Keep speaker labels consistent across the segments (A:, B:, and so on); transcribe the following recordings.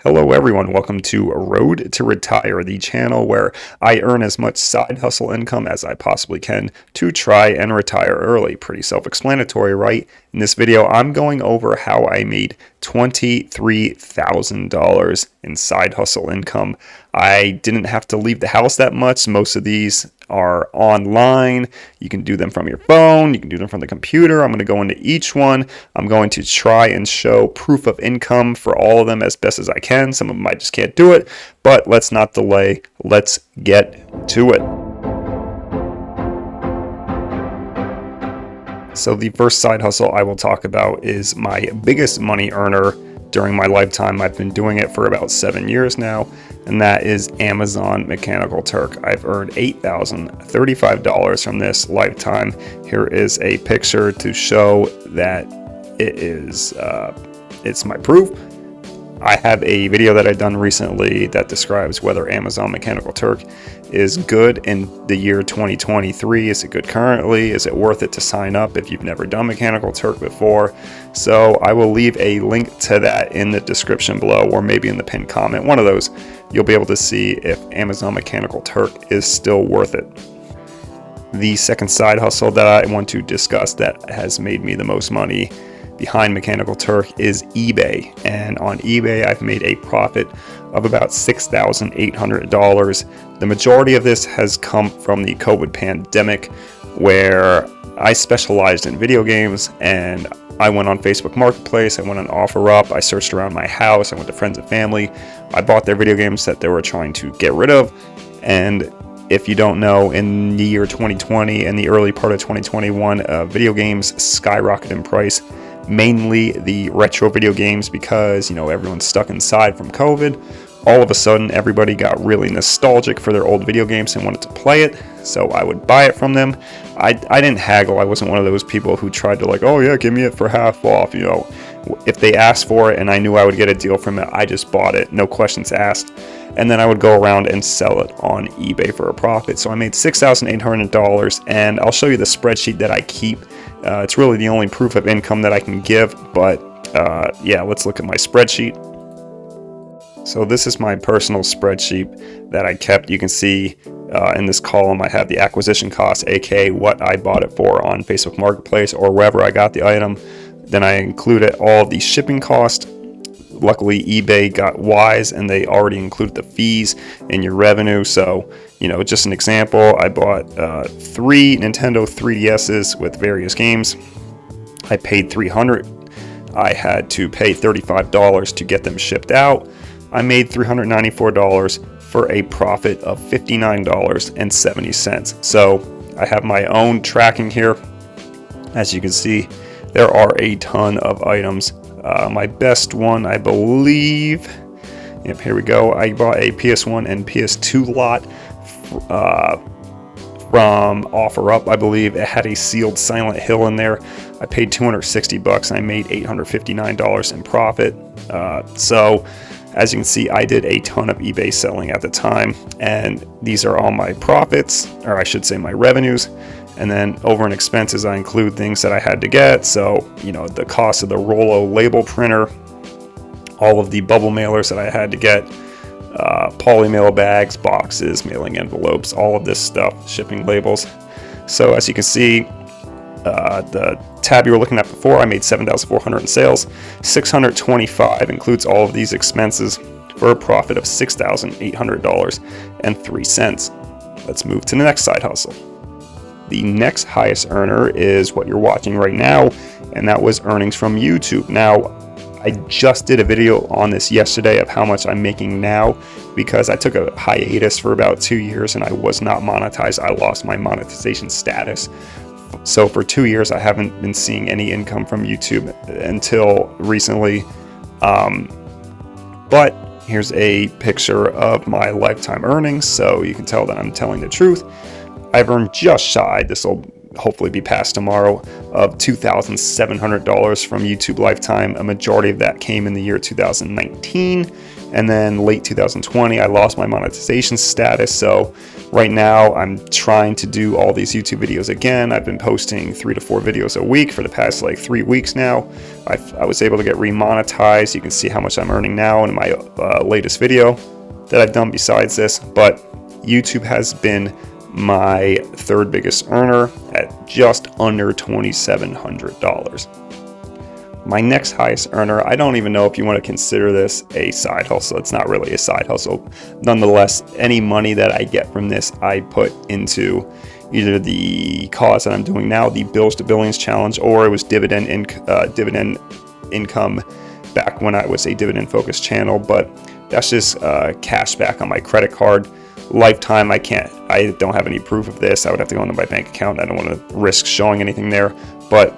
A: Hello everyone, welcome to Road to Retire, the channel where I earn as much side hustle income as I possibly can to try and retire early. Pretty self-explanatory, right? In this video, I'm going over how I made $23,000 in side hustle income. I didn't have to leave the house that much. Most of these are online. You can do them from your phone. You can do them from the computer. I'm going to go into each one. I'm going to try and show proof of income for all of them as best as I can. Some of them I just can't do it, but let's not delay. Let's get to it. So the first side hustle I will talk about is my biggest money earner during my lifetime. I've been doing it for about 7 years now, and that is Amazon Mechanical Turk. I've earned $8,035 from this lifetime. Here is a picture to show that it's my proof. I have a video that I've done recently that describes whether Amazon Mechanical Turk is good in the year 2023. Is it good currently? Is it worth it to sign up if you've never done Mechanical Turk before? So I will leave a link to that in the description below, or maybe in the pinned comment. One of those, you'll be able to see if Amazon Mechanical Turk is still worth it. The second side hustle that I want to discuss that has made me the most money behind Mechanical Turk is eBay, and on eBay I've made a profit of about $6,800. The majority of this has come from the COVID pandemic, where I specialized in video games, and I went on Facebook Marketplace, I went on OfferUp, I searched around my house, I went to friends and family, I bought their video games that they were trying to get rid of. And if you don't know, in the year 2020 and the early part of 2021, video games skyrocketed in price. Mainly the retro video games, because everyone's stuck inside from COVID. All of a sudden everybody got really nostalgic for their old video games and wanted to play it, so I would buy it from them. I didn't haggle. I wasn't one of those people who tried to oh yeah, give me it for half off. If they asked for it and I knew I would get a deal from it, I just bought it, no questions asked. And then I would go around and sell it on eBay for a profit. So I made $6,800, and I'll show you the spreadsheet that I keep. It's really the only proof of income that I can give, but yeah, let's look at my spreadsheet. So this is my personal spreadsheet that I kept. You can see in this column I have the acquisition cost, aka what I bought it for on Facebook Marketplace or wherever I got the item. Then I included all of the shipping cost. Luckily eBay got wise and they already included the fees in your revenue. So just an example, I bought 3 Nintendo 3DS's with various games. I paid $300. I had to pay $35 to get them shipped out. I made $394 for a profit of $59.70. So I have my own tracking here. As you can see, there are a ton of items. My best one, I believe, yep, here we go. I bought a PS1 and PS2 lot from OfferUp. I believe it had a sealed Silent Hill in there. I paid $260 and I made $859 in profit. So as you can see, I did a ton of eBay selling at the time, and these are all my profits, or I should say my revenues. And then over in expenses, I include things that I had to get. So, the cost of the Rollo label printer, all of the bubble mailers that I had to get, polymail bags, boxes, mailing envelopes, all of this stuff, shipping labels. So as you can see, the tab you were looking at before, I made $7,400 in sales. $625 includes all of these expenses for a profit of $6,800.03. Let's move to the next side hustle. The next highest earner is what you're watching right now, and that was earnings from YouTube. Now, I just did a video on this yesterday of how much I'm making now, because I took a hiatus for about 2 years and I was not monetized. I lost my monetization status. So for 2 years, I haven't been seeing any income from YouTube until recently. But here's a picture of my lifetime earnings, so you can tell that I'm telling the truth. I've earned just shy, this will hopefully be passed tomorrow, of $2,700 from YouTube Lifetime. A majority of that came in the year 2019, and then late 2020 I lost my monetization status. So right now I'm trying to do all these YouTube videos again. I've been posting 3 to 4 videos a week for the past like 3 weeks now. I was able to get remonetized. You can see how much I'm earning now in my latest video that I've done besides this, but YouTube has been my third biggest earner at just under $2,700. My next highest earner, I don't even know if you want to consider this a side hustle. It's not really a side hustle. Nonetheless, any money that I get from this, I put into either the cause that I'm doing now, the Bills to Billions Challenge, or it was dividend income back when I was a dividend-focused channel. But that's just cash back on my credit card. Lifetime, I don't have any proof of this. I would have to go into my bank account. I don't want to risk showing anything there, but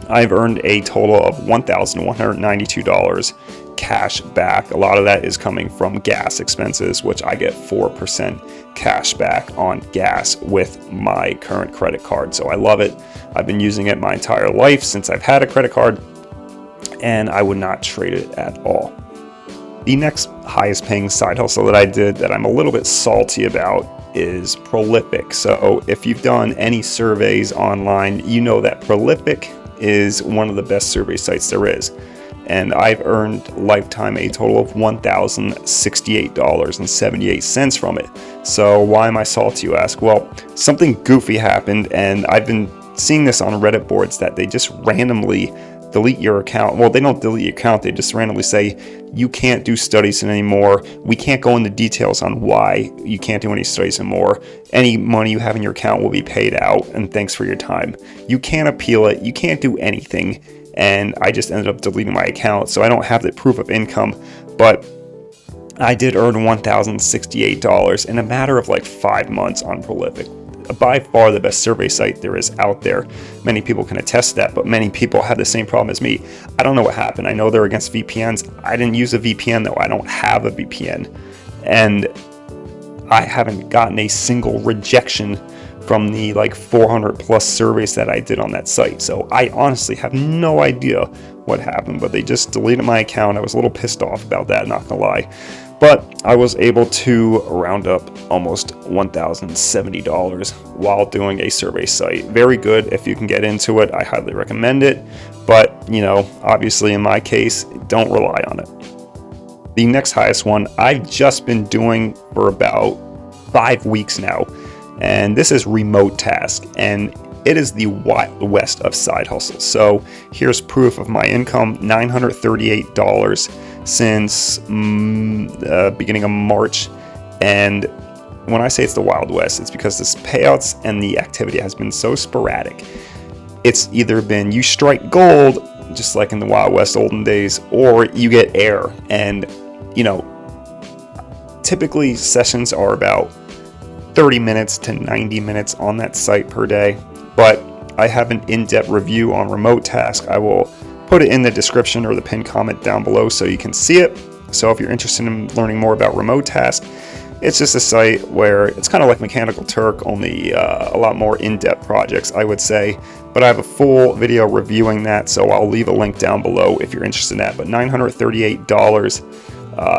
A: I've earned a total of $1,192 cash back. A lot of that is coming from gas expenses, which I get 4% cash back on gas with my current credit card. So I love it. I've been using it my entire life since I've had a credit card, and I would not trade it at all. The next highest paying side hustle that I did that I'm a little bit salty about is Prolific. So if you've done any surveys online, you know that Prolific is one of the best survey sites there is. And I've earned lifetime a total of $1,068.78 from it. So why am I salty, you ask? Well, something goofy happened, and I've been seeing this on Reddit boards that they just randomly delete your account. Well, they don't delete your account. They just randomly say, you can't do studies anymore. We can't go into details on why you can't do any studies anymore. Any money you have in your account will be paid out, and thanks for your time. You can't appeal it. You can't do anything. And I just ended up deleting my account, so I don't have the proof of income. But I did earn $1,068 in a matter of like 5 months on Prolific. By far the best survey site there is out there. Many people can attest to that, but many people have the same problem as me. I don't know what happened. I know they're against VPNs. I didn't use a VPN though. I don't have a VPN. And I haven't gotten a single rejection from the like 400 plus surveys that I did on that site. So I honestly have no idea what happened, but they just deleted my account. I was a little pissed off about that, not gonna lie. But I was able to round up almost $1,070 while doing a survey site. Very good if you can get into it. I highly recommend it. But, you know, obviously in my case, don't rely on it. The next highest one I've just been doing for about 5 weeks now. And this is Remotasks. And it is the Wild West of side hustles. So here's proof of my income, $938 since beginning of March. And when I say it's the Wild West, it's because the payouts and the activity has been so sporadic. It's either been you strike gold, just like in the Wild West olden days, or you get air. And, you know, typically sessions are about 30 minutes to 90 minutes on that site per day. But I have an in-depth review on Remotasks. I will put it in the description or the pinned comment down below so you can see it. So if you're interested in learning more about Remotasks, it's just a site where it's kind of like Mechanical Turk, only a lot more in-depth projects, I would say. But I have a full video reviewing that, so I'll leave a link down below if you're interested in that. But $938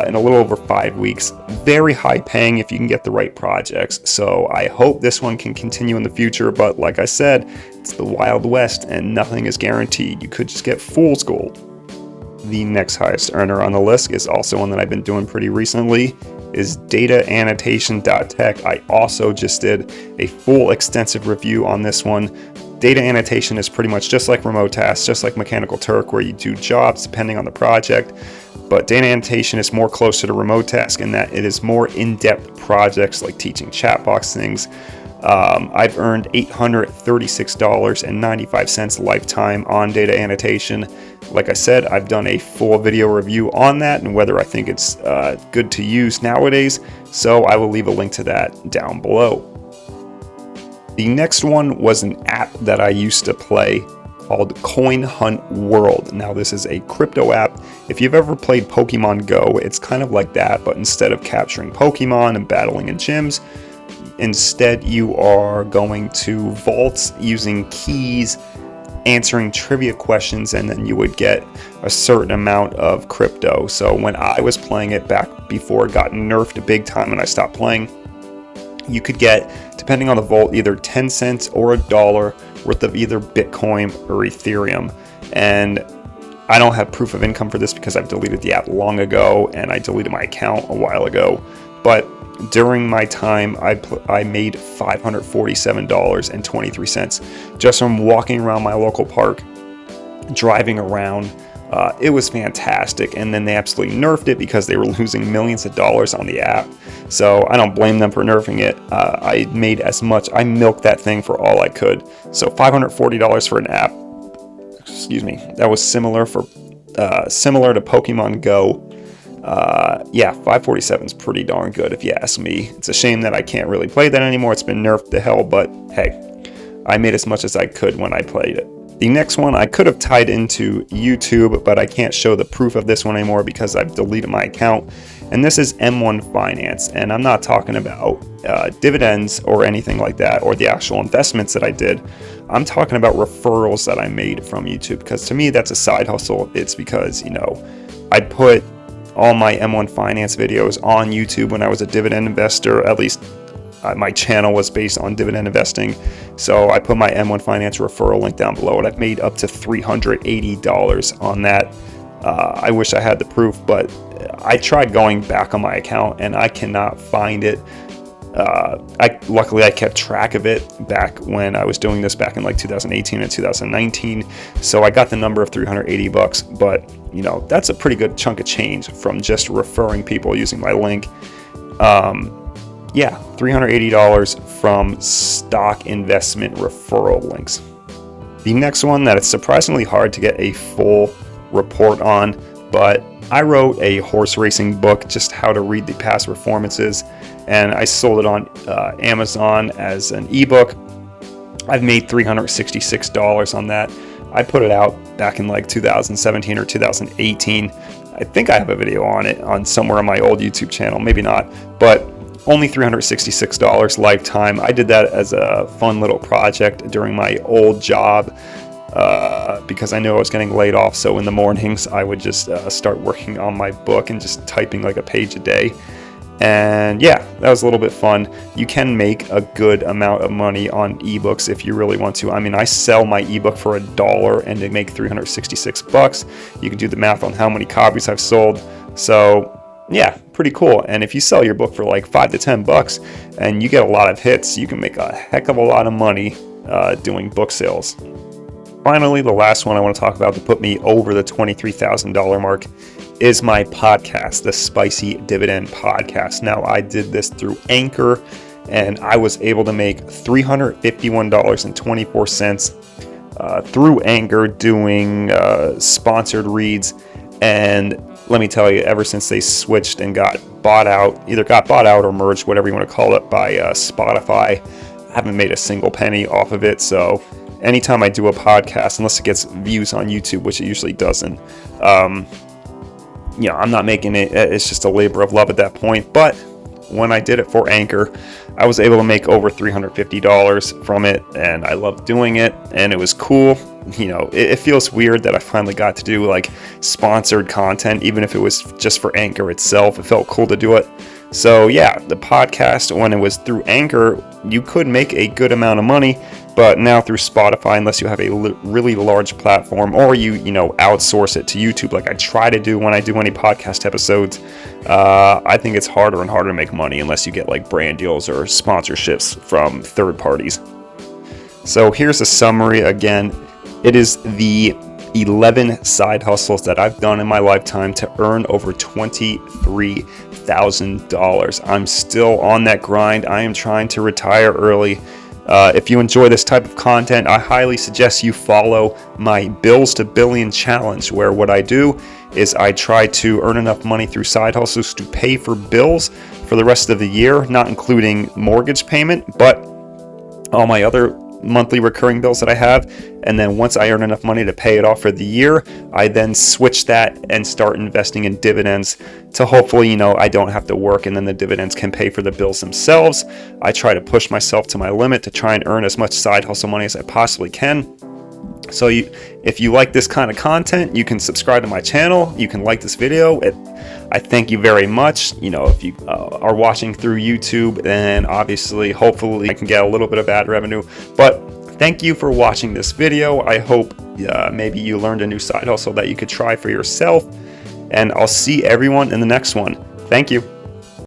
A: in a little over 5 weeks. Very high paying if you can get the right projects. So I hope this one can continue in the future. But like I said, it's the Wild West and nothing is guaranteed. You could just get fool's gold. The next highest earner on the list is also one that I've been doing pretty recently, is DataAnnotation.tech. I also just did a full extensive review on this one. Data annotation is pretty much just like Remotasks, just like Mechanical Turk, where you do jobs depending on the project. But data annotation is more closer to Remotasks in that it is more in-depth projects like teaching chat box things. I've earned $836.95 lifetime on data annotation. Like I said, I've done a full video review on that and whether I think it's good to use nowadays. So I will leave a link to that down below. The next one was an app that I used to play called Coin Hunt World. Now this is a crypto app. If you've ever played Pokemon Go, it's kind of like that, but instead of capturing Pokemon and battling in gyms, Instead, you are going to vaults using keys, answering trivia questions, and then you would get a certain amount of crypto. So when I was playing it back before it got nerfed big time and I stopped playing, you could get, depending on the vault, either 10 cents or $1 worth of either Bitcoin or Ethereum. And I don't have proof of income for this because I've deleted the app long ago and I deleted my account a while ago. But during my time, I made $547.23 just from walking around my local park, driving around. It was fantastic. And then they absolutely nerfed it because they were losing millions of dollars on the app. So I don't blame them for nerfing it. I made as much. I milked that thing for all I could. So $540 for an app. Excuse me. That was similar to Pokemon Go. Yeah, 547 is pretty darn good if you ask me. It's a shame that I can't really play that anymore. It's been nerfed to hell, but hey, I made as much as I could when I played it. The next one I could have tied into YouTube, but I can't show the proof of this one anymore because I've deleted my account. And this is M1 Finance, and I'm not talking about dividends or anything like that, or the actual investments that I did. I'm talking about referrals that I made from YouTube, because to me that's a side hustle. It's because, I put all my M1 Finance videos on YouTube when I was a dividend investor. At least my channel was based on dividend investing. So I put my M1 Finance referral link down below, and I've made up to $380 on that. I wish I had the proof, but I tried going back on my account and I cannot find it. Luckily I kept track of it back when I was doing this back in like 2018 and 2019. So I got the number of $380, but that's a pretty good chunk of change from just referring people using my link. Yeah, $380 from stock investment referral links. The next one that it's surprisingly hard to get a full report on, but I wrote a horse racing book, just how to read the past performances, and I sold it on Amazon as an ebook. I've made $366 on that. I put it out back in like 2017 or 2018. I think I have a video on it on somewhere on my old YouTube channel, maybe not, but only $366 lifetime. I did that as a fun little project during my old job. Because I knew I was getting laid off, so in the mornings I would just start working on my book and just typing like a page a day. And yeah, that was a little bit fun. You can make a good amount of money on ebooks if you really want to. I mean, I sell my ebook for $1 and they make $366. You can do the math on how many copies I've sold. So yeah, pretty cool. And if you sell your book for like $5 to $10 and you get a lot of hits, you can make a heck of a lot of money doing book sales. Finally, the last one I want to talk about to put me over the $23,000 mark is my podcast, the Spicy Dividend Podcast. Now, I did this through Anchor, and I was able to make $351.24 through Anchor doing sponsored reads. And let me tell you, ever since they switched and got bought out or merged, whatever you want to call it, by Spotify, I haven't made a single penny off of it. So anytime I do a podcast, unless it gets views on YouTube, which it usually doesn't, I'm not making it. It's just a labor of love at that point. But when I did it for Anchor, I was able to make over $350 from it, and I loved doing it, and it was cool. It feels weird that I finally got to do like sponsored content, even if it was just for Anchor itself. It felt cool to do it. So yeah, the podcast, when it was through Anchor, you could make a good amount of money, but now through Spotify, unless you have a really large platform or you outsource it to YouTube, like I try to do when I do any podcast episodes, I think it's harder and harder to make money unless you get like brand deals or sponsorships from third parties. So here's a summary again. It is the 11 side hustles that I've done in my lifetime to earn over $23,000. I'm still on that grind. I am trying to retire early. If you enjoy this type of content, I highly suggest you follow my Bills to Billion challenge, where what I do is I try to earn enough money through side hustles to pay for bills for the rest of the year, not including mortgage payment, but all my other monthly recurring bills that I have, and then once I earn enough money to pay it off for the year, I then switch that and start investing in dividends to hopefully, I don't have to work, and then the dividends can pay for the bills themselves. I try to push myself to my limit to try and earn as much side hustle money as I possibly can. So if you like this kind of content, you can subscribe to my channel. You can like this video. I thank you very much. If you are watching through YouTube, then obviously, hopefully I can get a little bit of ad revenue. But thank you for watching this video. I hope maybe you learned a new side hustle that you could try for yourself. And I'll see everyone in the next one. Thank you.